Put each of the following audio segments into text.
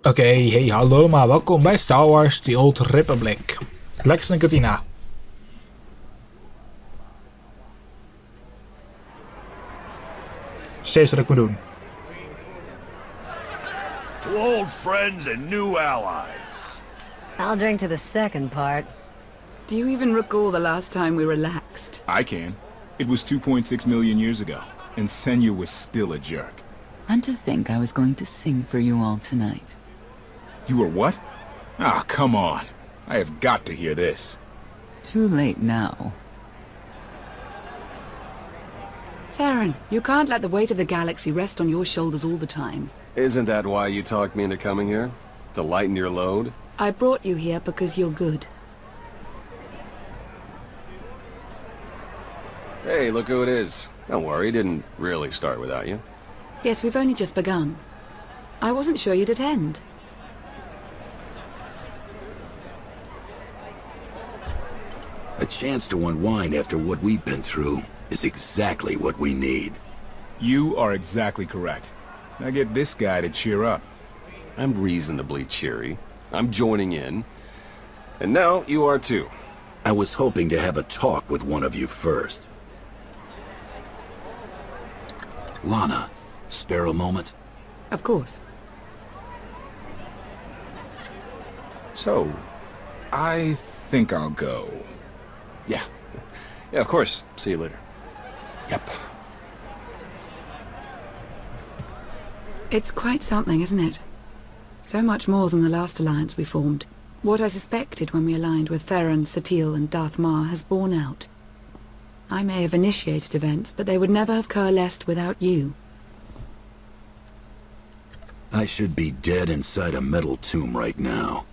Oké, hey, hallo, maar welkom bij Star Wars The Old Republic. Lex en Katina. Steeds wat ik moet doen. To old friends and new allies. I'll drink to the second part. Do you even recall the last time we relaxed? I can. It was 2.6 million years ago, and Senya was still a jerk. And to think I was going to sing for you all tonight. You were what? Ah, come on. I have got to hear this. Too late now. Theron, you can't let the weight of the galaxy rest on your shoulders all the time. Isn't that why you talked me into coming here? To lighten your load? I brought you here because you're good. Hey, look who it is. Don't worry, it didn't really start without you. Yes, we've only just begun. I wasn't sure you'd attend. A chance to unwind after what we've been through is exactly what we need. You are exactly correct. Now get this guy to cheer up. I'm reasonably cheery. I'm joining in. And now you are too. I was hoping to have a talk with one of you first. Lana, spare a moment? Of course. So, I think I'll go. Yeah. Yeah, of course. See you later. Yep. It's quite something, isn't it? So much more than the last alliance we formed. What I suspected when we aligned with Theron, Satil and Darth Mar has borne out. I may have initiated events, but they would never have coalesced without you. I should be dead inside a metal tomb right now.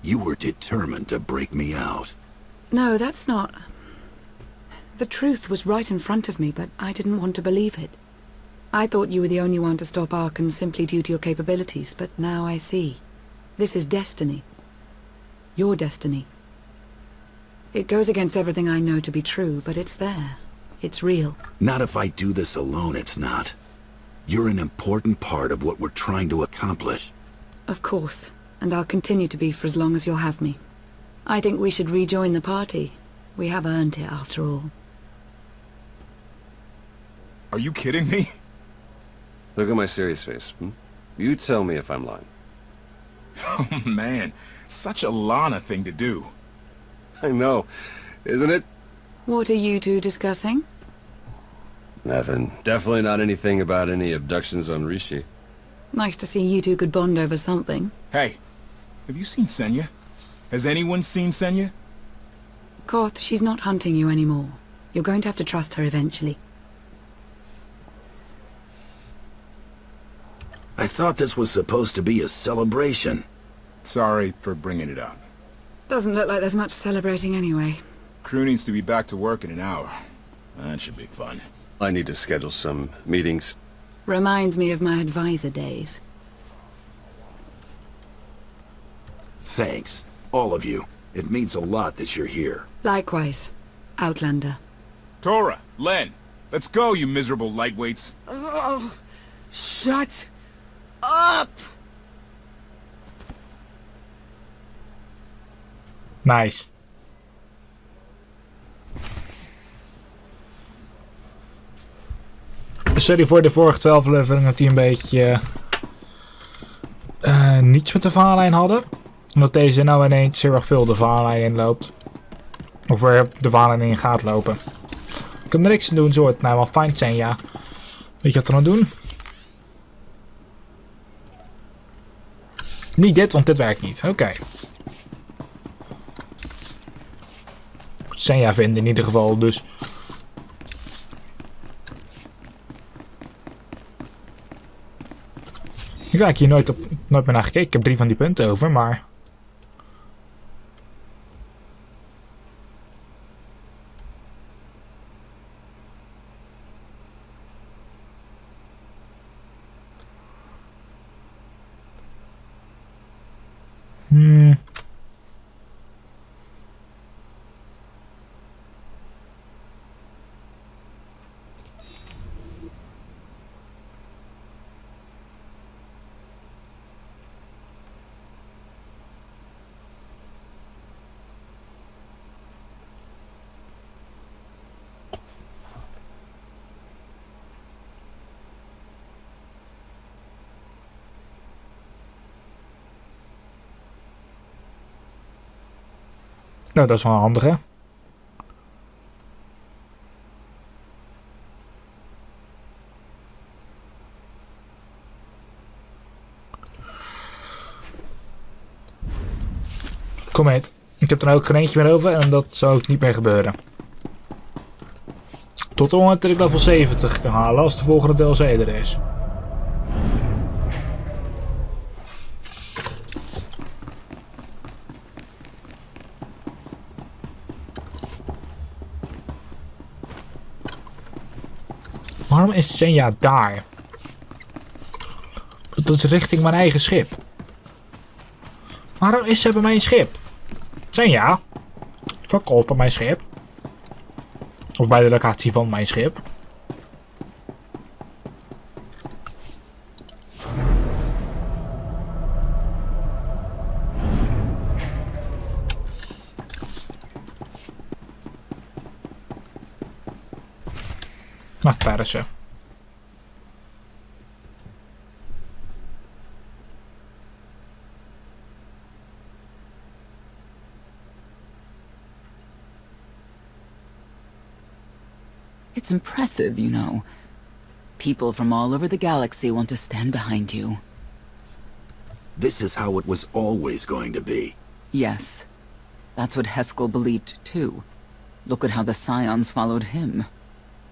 You were determined to break me out. No, that's not... The truth was right in front of me, but I didn't want to believe it. I thought you were the only one to stop Arkan simply due to your capabilities, but now I see. This is destiny. Your destiny. It goes against everything I know to be true, but it's there. It's real. Not if I do this alone, it's not. You're an important part of what we're trying to accomplish. Of course, and I'll continue to be for as long as you'll have me. I think we should rejoin the party. We have earned it, after all. Are you kidding me? Look at my serious face. You tell me if I'm lying. Oh man, such a Lana thing to do. I know, isn't it? What are you two discussing? Nothing. Definitely not anything about any abductions on Rishi. Nice to see you two could bond over something. Hey, have you seen Senya? Has anyone seen Senya? Koth, she's not hunting you anymore. You're going to have to trust her eventually. I thought this was supposed to be a celebration. Sorry for bringing it up. Doesn't look like there's much celebrating anyway. Crew needs to be back to work in an hour. That should be fun. I need to schedule some meetings. Reminds me of my advisor days. Thanks, all of you. It means a lot that you're here. Likewise, Outlander. Tora, Len, let's go, you miserable lightweights. Oh, shut up! Nice. Sorry voor de vorige 12 afleveringen dat die een beetje niets met de verhaallijn hadden. Omdat deze nou ineens heel erg veel de verhaallijn in loopt. Of er de verhaallijn in gaat lopen. Ik heb er niks te doen, zo het nou wel fijn zijn, ja. Weet je wat we dan doen? Niet dit, want dit werkt niet. Oké. Moet Senja vinden in ieder geval, dus. Ik heb hier nooit meer naar gekeken. Ik heb 3 van die punten over, maar... Nou, dat is wel een handige. Kom met. Ik heb er ook geen eentje meer over en dat zou ook niet meer gebeuren. Tot het moment dat ik level 70 kan halen als de volgende DLC er is. Waarom is Senja daar? Dat is richting mijn eigen schip. Waarom is ze bij mijn schip? Senja, fuck off bij mijn schip. Of bij de locatie van mijn schip. Nou, persen. It's impressive, you know. People from all over the galaxy want to stand behind you. This is how it was always going to be. Yes. That's what Heskel believed, too. Look at how the Scions followed him.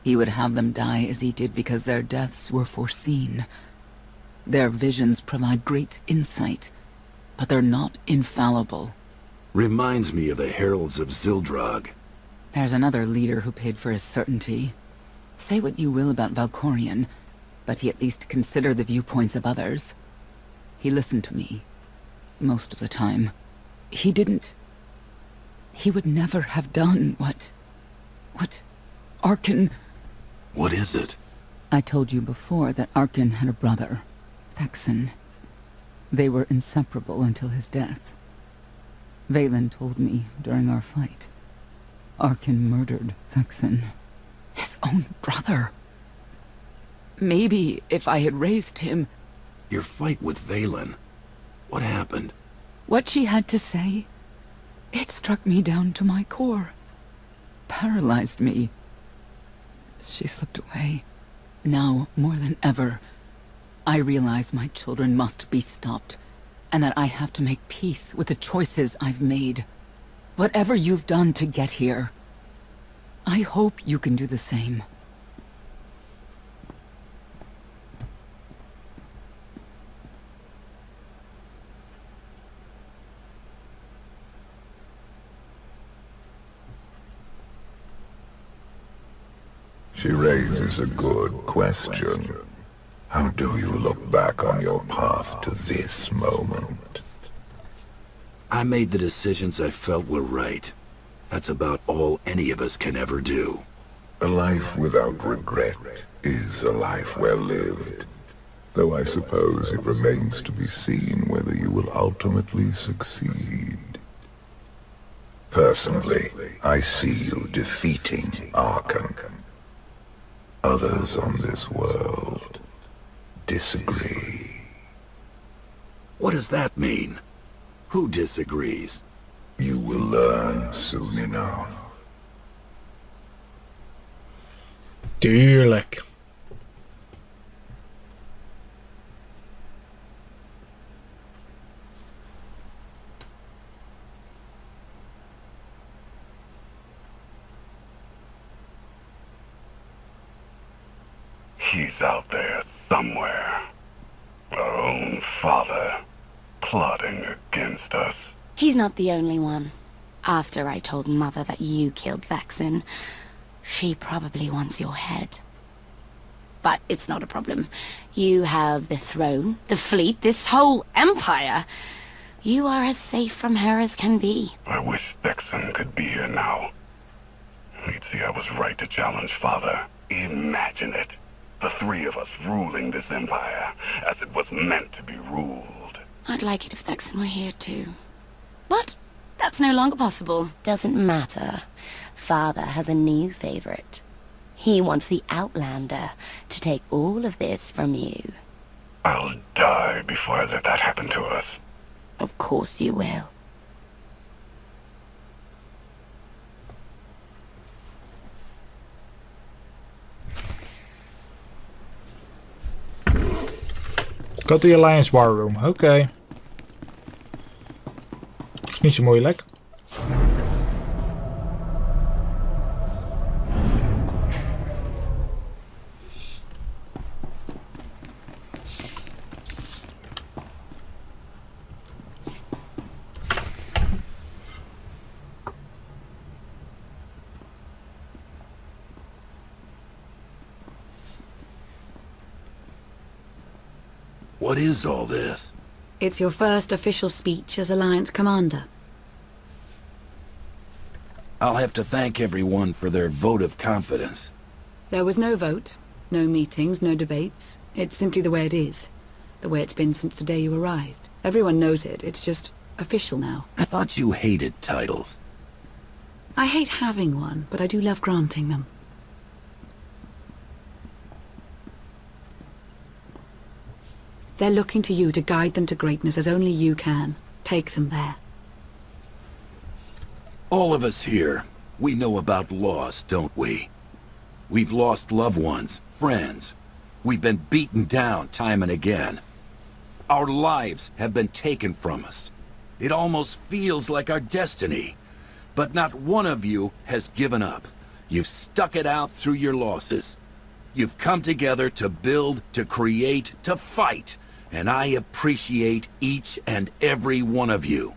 He would have them die as he did because their deaths were foreseen. Their visions provide great insight, but they're not infallible. Reminds me of the Heralds of Zildrag. There's another leader who paid for his certainty. Say what you will about Valkorion, but he at least considered the viewpoints of others. He listened to me. Most of the time. He would never have done what Arkin... What is it? I told you before that Arkin had a brother, Thexan. They were inseparable until his death. Valen told me during our fight. Arkin murdered Thexan. His own brother. Maybe if I had raised him... Your fight with Valen. What happened? What she had to say, it struck me down to my core. Paralyzed me. She slipped away. Now, more than ever, I realize my children must be stopped, and that I have to make peace with the choices I've made. Whatever you've done to get here, I hope you can do the same. She raises a good question. How do you look back on your path to this moment? I made the decisions I felt were right. That's about all any of us can ever do. A life without regret is a life well lived. Though I suppose it remains to be seen whether you will ultimately succeed. Personally, I see you defeating Arkham. Others on this world disagree. What does that mean? Who disagrees? You will learn soon enough. Tuurlijk. He's out there somewhere. Our own father, plotting against us. He's not the only one. After I told Mother that you killed Thexan, she probably wants your head. But it's not a problem. You have the throne, the fleet, this whole empire. You are as safe from her as can be. I wish Thexan could be here now. He'd see I was right to challenge Father. Imagine it. The three of us ruling this empire as it was meant to be ruled. I'd like it if Thexan were here too. But that's no longer possible. Doesn't matter. Father has a new favorite. He wants the Outlander to take all of this from you. I'll die before I let that happen to us. Of course you will. Go to the Alliance War Room. Oké. Is niet zo moeilijk. What is all this? It's your first official speech as Alliance Commander. I'll have to thank everyone for their vote of confidence. There was no vote, no meetings, no debates. It's simply the way it is. The way it's been since the day you arrived. Everyone knows it. It's just official now. I thought you hated titles. I hate having one, but I do love granting them. They're looking to you to guide them to greatness as only you can. Take them there. All of us here, we know about loss, don't we? We've lost loved ones, friends. We've been beaten down time and again. Our lives have been taken from us. It almost feels like our destiny. But not one of you has given up. You've stuck it out through your losses. You've come together to build, to create, to fight. And I appreciate each and every one of you.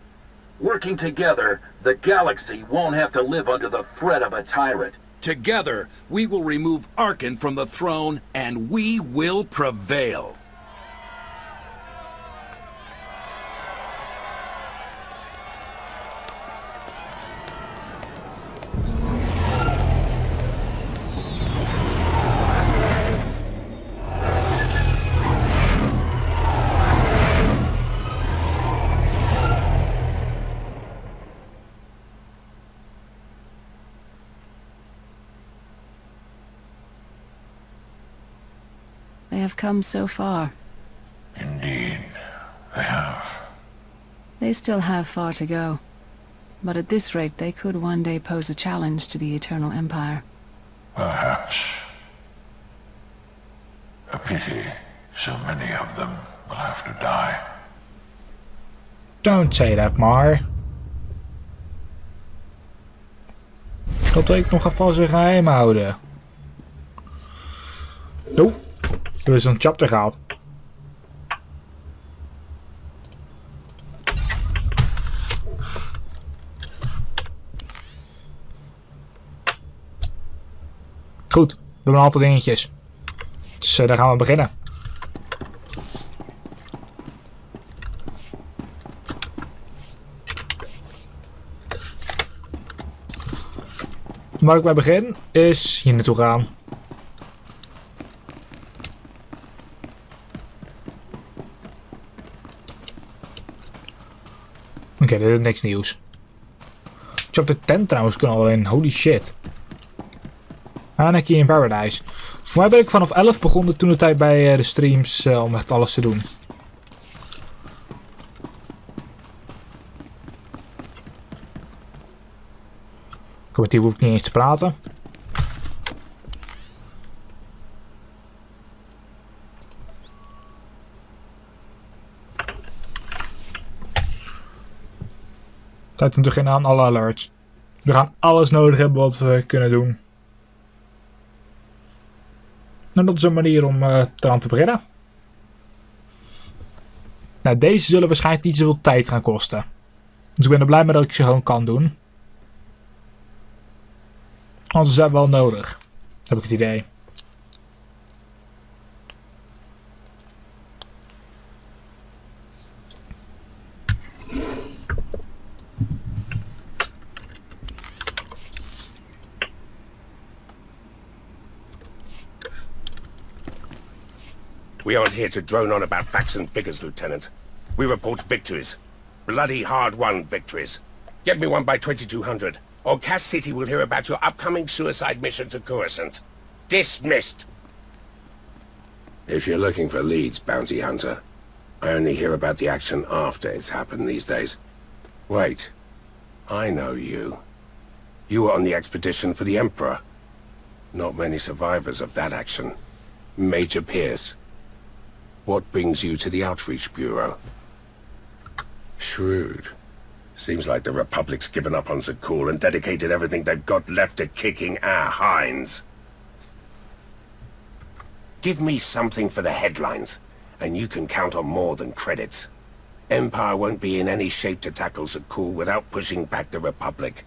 Working together, the galaxy won't have to live under the threat of a tyrant. Together, we will remove Arkan from the throne, and we will prevail. They have come so far. Indeed, they have. They still have far to go. But at this rate, they could one day pose a challenge to the Eternal Empire. Perhaps. A pity so many of them will have to die. Don't say that, maar. Dat wil ik nog even zijn geheim houden. Nope. Er is een chapter gehaald. Goed, we doen een aantal dingetjes. Dus daar gaan we beginnen. Waar ik bij begin is hier naartoe gaan. Oké, dit is niks nieuws. Chapter 10 trouwens kunnen al in. Holy shit. Anarchy in Paradise. Voor mij ben ik vanaf 11 begonnen toen de tijd bij de streams om echt alles te doen. Met die hoef ik niet eens te praten. Tijd om te beginnen aan alle alerts. We gaan alles nodig hebben wat we kunnen doen. En dat is een manier om eraan te beginnen. Nou, deze zullen waarschijnlijk niet zoveel tijd gaan kosten. Dus ik ben er blij mee dat ik ze gewoon kan doen. Anders zijn we wel nodig. Heb ik het idee. We aren't here to drone on about facts and figures, Lieutenant. We report victories. Bloody hard-won victories. Get me one by 2200. Or Cass City will hear about your upcoming suicide mission to Coruscant. Dismissed! If you're looking for leads, Bounty Hunter, I only hear about the action after it's happened these days. Wait. I know you. You were on the expedition for the Emperor. Not many survivors of that action. Major Pierce. What brings you to the Outreach Bureau? Shrewd. Seems like the Republic's given up on Zakul and dedicated everything they've got left to kicking our hinds. Give me something for the headlines, and you can count on more than credits. Empire won't be in any shape to tackle Zakul without pushing back the Republic.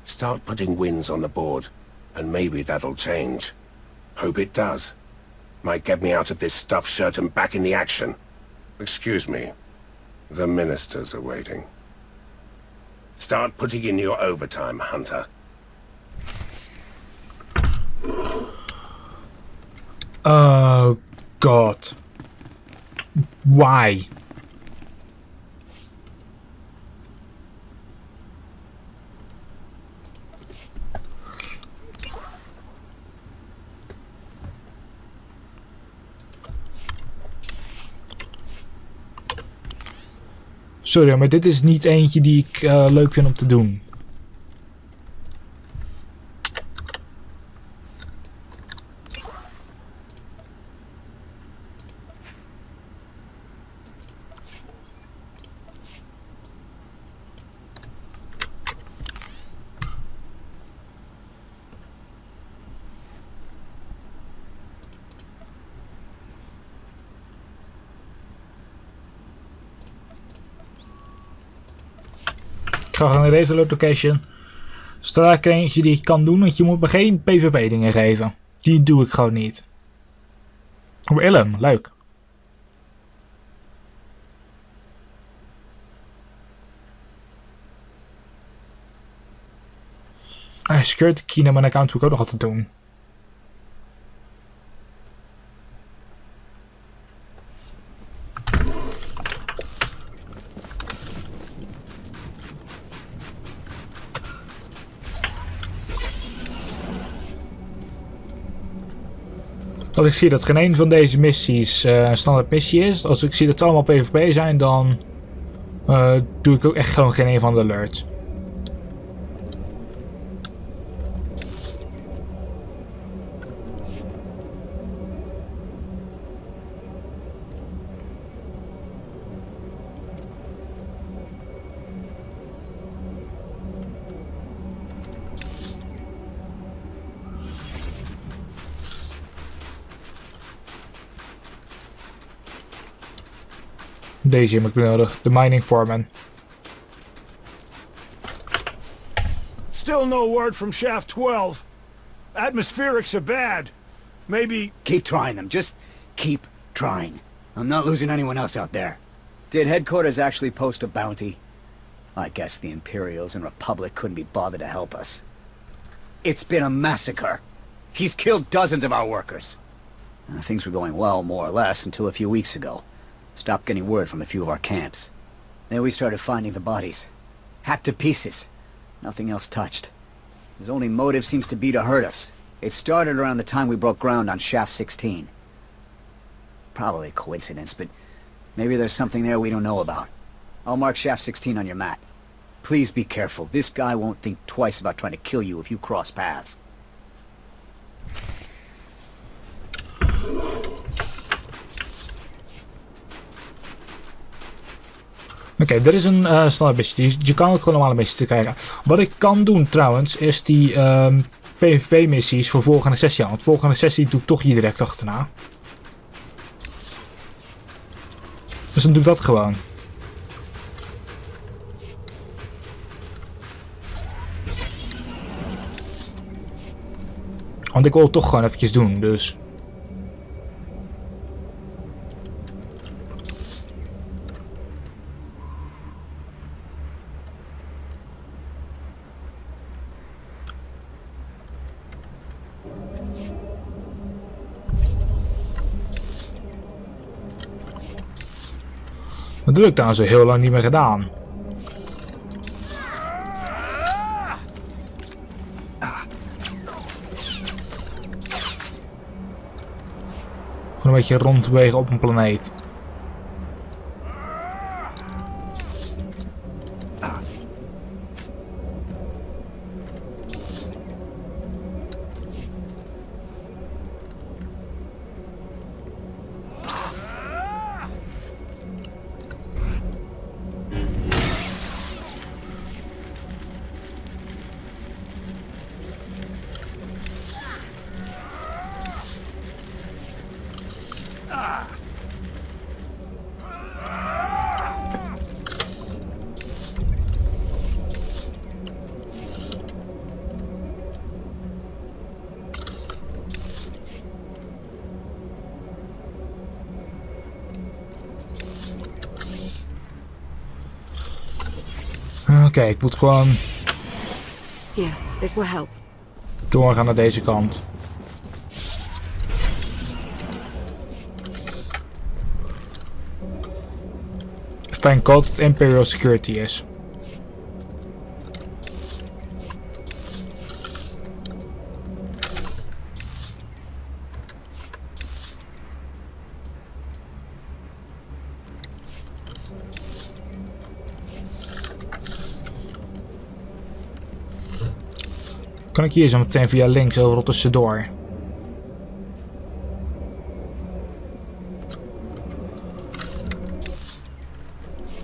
Start putting wins on the board, and maybe that'll change. Hope it does. Might get me out of this stuffed shirt and back in the action. Excuse me. The ministers are waiting. Start putting in your overtime, Hunter. Oh, God. Why? Sorry, maar dit is niet eentje die ik leuk vind om te doen. Ik ga gewoon naar deze location. Zodra ik er eentje die ik kan doen, want je moet me geen PvP dingen geven. Die doe ik gewoon niet. Oh, Illum, leuk. Security key naar mijn account moet ik ook nog altijd doen. Als ik zie dat geen een van deze missies een standaard missie is, als ik zie dat ze allemaal PvP zijn, dan doe ik ook echt gewoon geen een van de alerts. Deze heb ik nodig, de mining foreman. Still no word from Shaft 12. Atmospherics are bad. Maybe... Keep trying them. Just keep trying. I'm not losing anyone else out there. Did headquarters actually post a bounty? I guess the Imperials and Republic couldn't be bothered to help us. It's been a massacre. He's killed dozens of our workers. Things were going well, more or less, until a few weeks ago. Stopped getting word from a few of our camps. Then we started finding the bodies. Hacked to pieces. Nothing else touched. His only motive seems to be to hurt us. It started around the time we broke ground on Shaft 16. Probably a coincidence, but maybe there's something there we don't know about. I'll mark Shaft 16 on your map. Please be careful. This guy won't think twice about trying to kill you if you cross paths. Oké, dit is een standaard missie. Je kan ook gewoon normale missies te krijgen. Wat ik kan doen trouwens, is die PvP missies voor volgende sessie aan. Want volgende sessie doe ik toch hier direct achterna. Dus dan doe ik dat gewoon. Want ik wil het toch gewoon eventjes doen, dus... Dat heb ik daar zo heel lang niet meer gedaan. Gewoon een beetje rondbewegen op een planeet. Oké, ik moet gewoon Here, this will help. doorgaan naar deze kant. Thank God dat het Imperial Security is. Kan ik hier zo meteen via links overal tussendoor?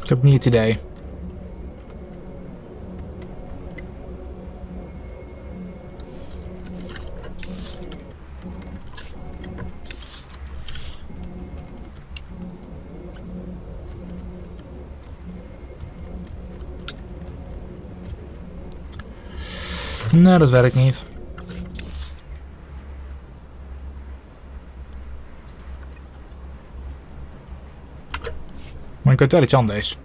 Ik heb niet het idee. Nee, dat werkt niet. Maar ik weet wel iets anders.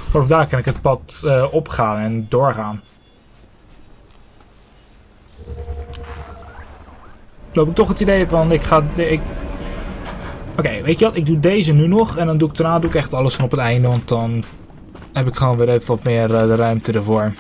Vanaf daar kan ik het pad opgaan en doorgaan. Loop ik toch het idee van Oké, weet je wat? Ik doe deze nu nog en dan daarna doe ik echt alles van op het einde, want dan heb ik gewoon weer even wat meer de ruimte ervoor.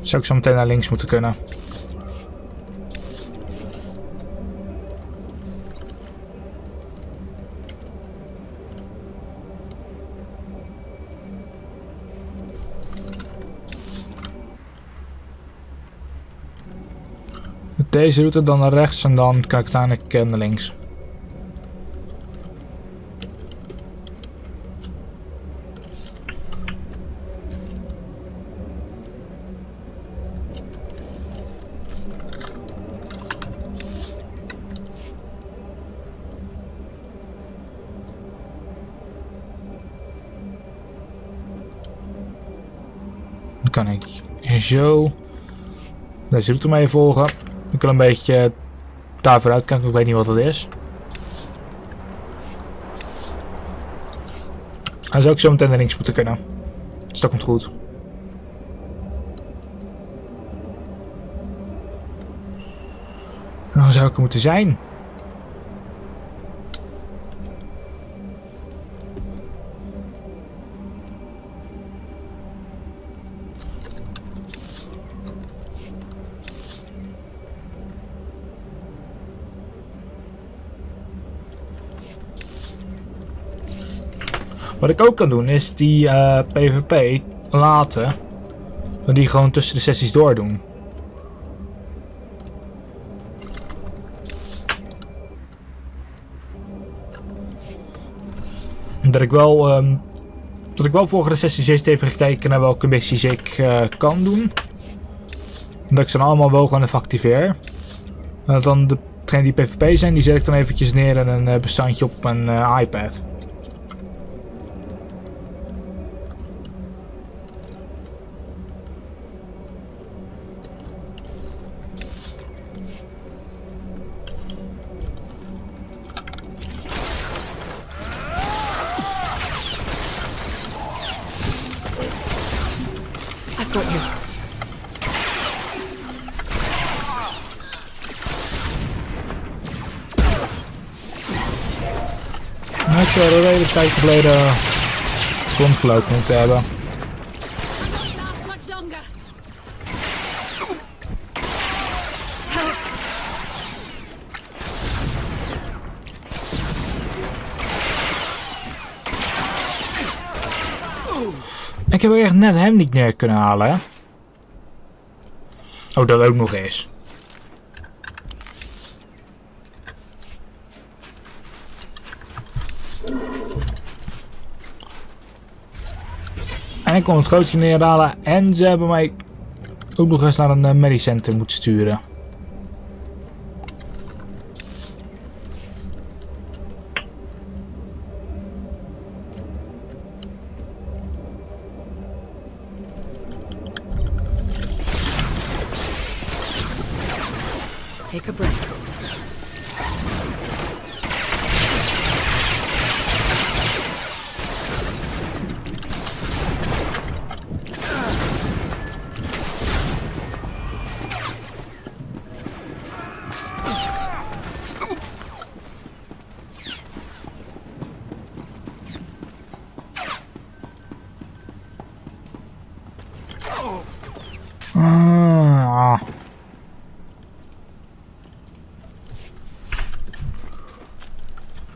Zou ik zo meteen naar links moeten kunnen? Deze route dan naar rechts en dan kan ik uiteindelijk naar links. Dan kan ik zo deze route mee volgen. Ik wil een beetje daar vooruit kijken, ik weet niet wat het is. Dan zou ik zo meteen naar links moeten kunnen. Dus dat komt goed. Dan zou ik er moeten zijn. Wat ik ook kan doen is die PvP laten. Die gewoon tussen de sessies doordoen. Dat ik wel volgende sessies eerst even gekeken naar welke missies ik kan doen. Dat ik ze dan allemaal wel gewoon even activeer. Dan degene die PvP zijn, die zet ik dan eventjes neer in een bestandje op mijn iPad. Ik zou er een hele tijd geleden rondgelopen moeten hebben. Ik heb echt net hem niet neer kunnen halen, hè? Oh, dat ook nog eens. En ik kon het grootste neerhalen en ze hebben mij ook nog eens naar een medicenter moet sturen. Take a breath.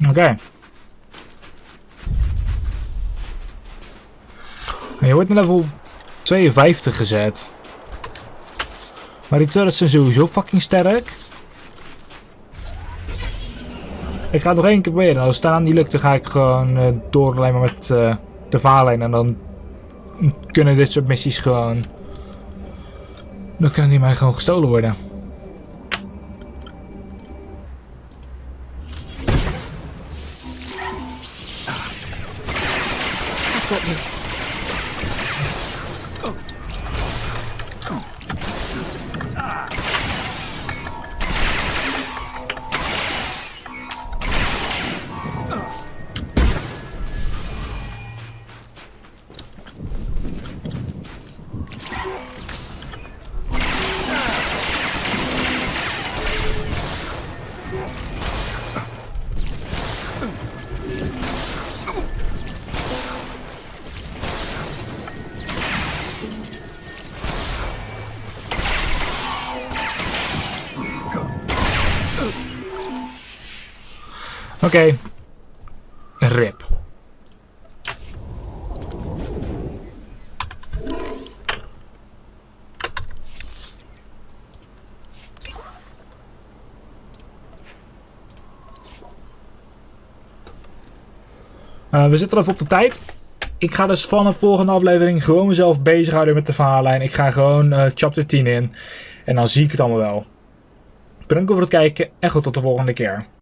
Oké. Je wordt naar level 52 gezet. Maar die turrets zijn sowieso fucking sterk. Ik ga het nog één keer proberen. Als het aan niet lukt, dan ga ik gewoon door alleen maar met de vaarlijn. En dan kunnen dit soort missies gewoon... Dan kan die mij gewoon gestolen worden. Oké. Rip. We zitten even op de tijd. Ik ga dus van de volgende aflevering gewoon mezelf bezighouden met de verhaallijn. Ik ga gewoon chapter 10 in. En dan zie ik het allemaal wel. Bedankt voor het kijken en goed tot de volgende keer.